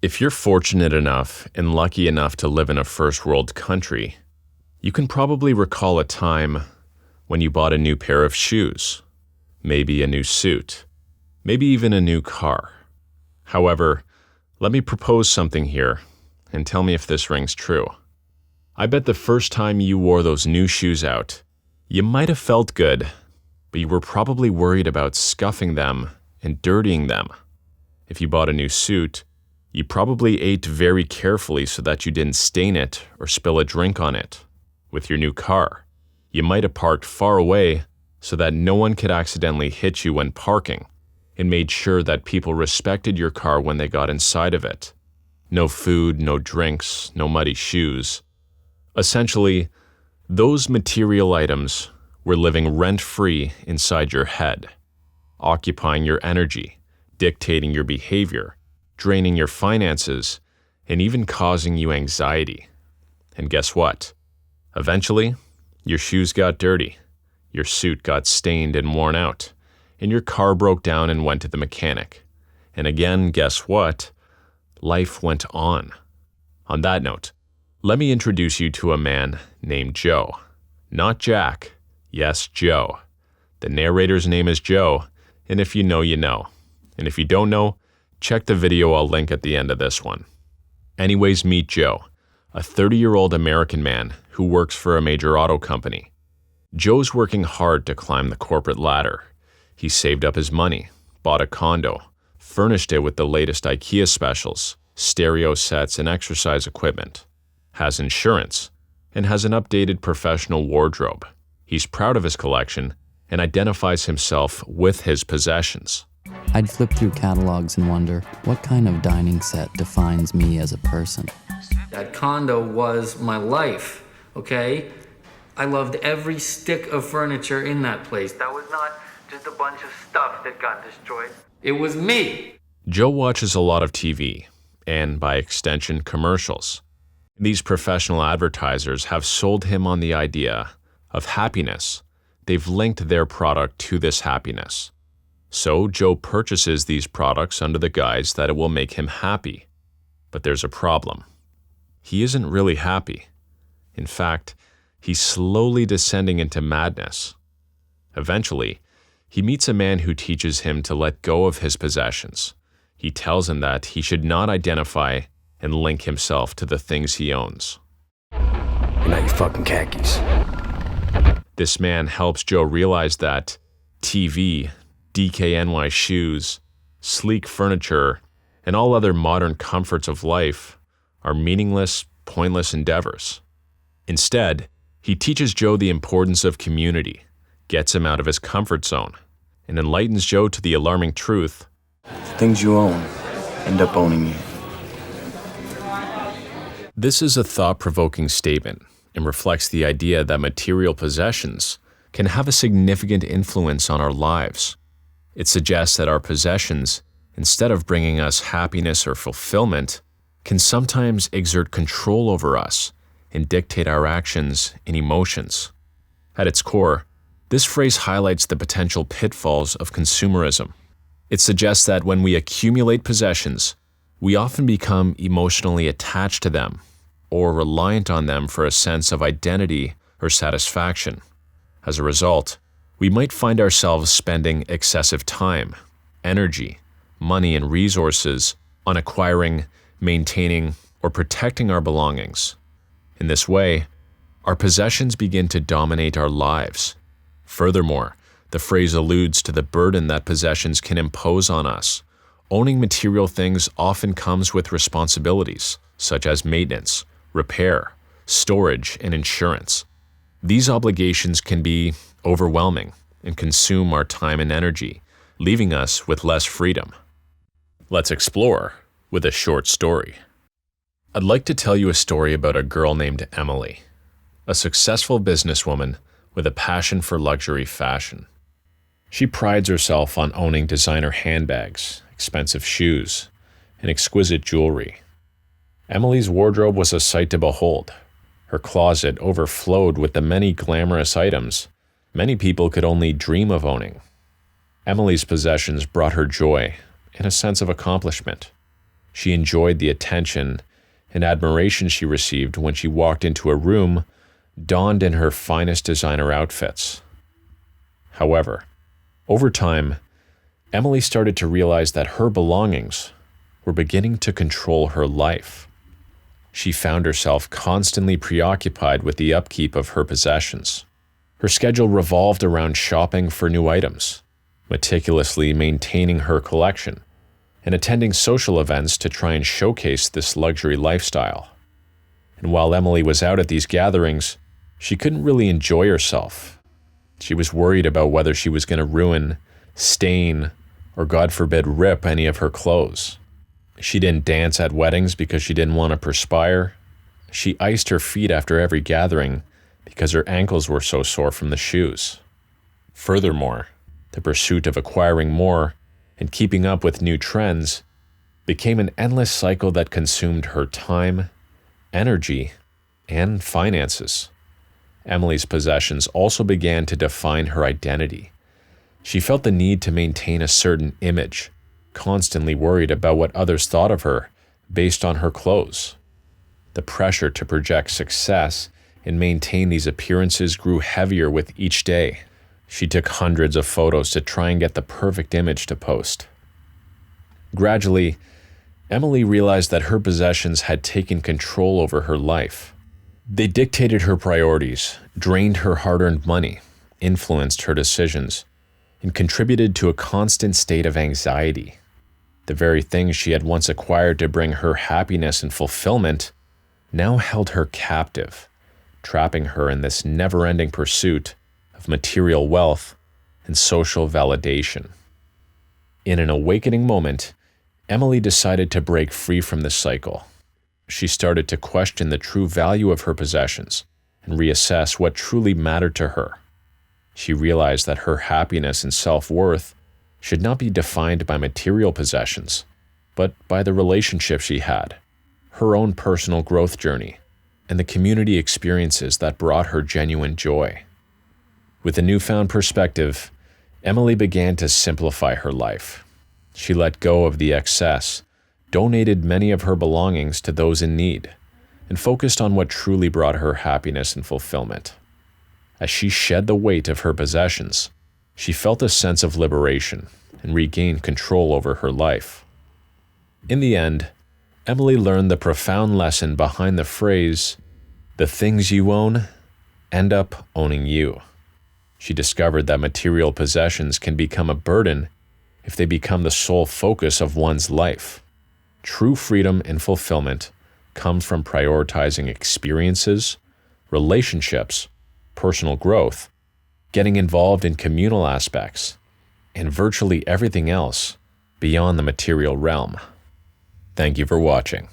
If you're fortunate enough and lucky enough to live in a first world country, you can probably recall a time when you bought a new pair of shoes, maybe a new suit, maybe even a new car. However, let me propose something here and tell me if this rings true. I bet the first time you wore those new shoes out, you might have felt good, but you were probably worried about scuffing them and dirtying them. If you bought a new suit, you probably ate very carefully so that you didn't stain it or spill a drink on it. With your new car, you might have parked far away so that no one could accidentally hit you when parking, and made sure that people respected your car when they got inside of it. No food, no drinks, no muddy shoes. Essentially, those material items were living rent-free inside your head, occupying your energy, dictating your behavior, draining your finances, and even causing you anxiety. And guess what? Eventually, your shoes got dirty, your suit got stained and worn out, and your car broke down and went to the mechanic. And again, guess what? Life went on. On that note, let me introduce you to a man named Joe. Not Jack. Yes, Joe. The narrator's name is Joe, and if you know, you know. And if you don't know, check the video I'll link at the end of this one. Anyways, meet Joe, a 30-year-old American man who works for a major auto company. Joe's working hard to climb the corporate ladder. He saved up his money, bought a condo, furnished it with the latest IKEA specials, stereo sets, and exercise equipment, has insurance, and has an updated professional wardrobe. He's proud of his collection and identifies himself with his possessions. I'd flip through catalogs and wonder, what kind of dining set defines me as a person? That condo was my life, okay? I loved every stick of furniture in that place. That was not just a bunch of stuff that got destroyed. It was me. Joe watches a lot of TV, and by extension, commercials. These professional advertisers have sold him on the idea of happiness. They've linked their product to this happiness. So Joe purchases these products under the guise that it will make him happy. But there's a problem. He isn't really happy. In fact, he's slowly descending into madness. Eventually, he meets a man who teaches him to let go of his possessions. He tells him that he should not identify and link himself to the things he owns. You're not your fucking khakis. This man helps Joe realize that TV, DKNY shoes, sleek furniture, and all other modern comforts of life are meaningless, pointless endeavors. Instead, he teaches Joe the importance of community, gets him out of his comfort zone, and enlightens Joe to the alarming truth: things you own end up owning you. This is a thought-provoking statement and reflects the idea that material possessions can have a significant influence on our lives. It suggests that our possessions, instead of bringing us happiness or fulfillment, can sometimes exert control over us and dictate our actions and emotions. At its core, this phrase highlights the potential pitfalls of consumerism. It suggests that when we accumulate possessions, we often become emotionally attached to them or reliant on them for a sense of identity or satisfaction. As a result, we might find ourselves spending excessive time, energy, money, and resources on acquiring, maintaining, or protecting our belongings. In this way, our possessions begin to dominate our lives. Furthermore, the phrase alludes to the burden that possessions can impose on us. Owning material things often comes with responsibilities, such as maintenance, repair, storage, and insurance. These obligations can be overwhelming and consume our time and energy, leaving us with less freedom. Let's explore with a short story. I'd like to tell you a story about a girl named Emily, a successful businesswoman with a passion for luxury fashion. She prides herself on owning designer handbags, expensive shoes, and exquisite jewelry. Emily's wardrobe was a sight to behold. Her closet overflowed with the many glamorous items many people could only dream of owning. Emily's possessions brought her joy and a sense of accomplishment. She enjoyed the attention and admiration she received when she walked into a room donned in her finest designer outfits. However, over time, Emily started to realize that her belongings were beginning to control her life. She found herself constantly preoccupied with the upkeep of her possessions. Her schedule revolved around shopping for new items, meticulously maintaining her collection, and attending social events to try and showcase this luxury lifestyle. And while Emily was out at these gatherings, she couldn't really enjoy herself. She was worried about whether she was going to ruin, stain, or God forbid rip any of her clothes. She didn't dance at weddings because she didn't want to perspire. She iced her feet after every gathering because her ankles were so sore from the shoes. Furthermore, the pursuit of acquiring more and keeping up with new trends became an endless cycle that consumed her time, energy, and finances. Emily's possessions also began to define her identity. She felt the need to maintain a certain image, constantly worried about what others thought of her based on her clothes. The pressure to project success and maintain these appearances grew heavier with each day. She took hundreds of photos to try and get the perfect image to post. Gradually, Emily realized that her possessions had taken control over her life. They dictated her priorities, drained her hard-earned money, influenced her decisions, and contributed to a constant state of anxiety. The very things she had once acquired to bring her happiness and fulfillment now held her captive, trapping her in this never-ending pursuit of material wealth and social validation. In an awakening moment, Emily decided to break free from this cycle. She started to question the true value of her possessions and reassess what truly mattered to her. She realized that her happiness and self-worth should not be defined by material possessions, but by the relationship she had, her own personal growth journey, and the community experiences that brought her genuine joy. With a newfound perspective, Emily began to simplify her life. She let go of the excess, donated many of her belongings to those in need, and focused on what truly brought her happiness and fulfillment. As she shed the weight of her possessions, she felt a sense of liberation and regained control over her life. In the end, Emily learned the profound lesson behind the phrase, "The things you own end up owning you." She discovered that material possessions can become a burden if they become the sole focus of one's life. True freedom and fulfillment come from prioritizing experiences, relationships, personal growth, getting involved in communal aspects, and virtually everything else beyond the material realm. Thank you for watching.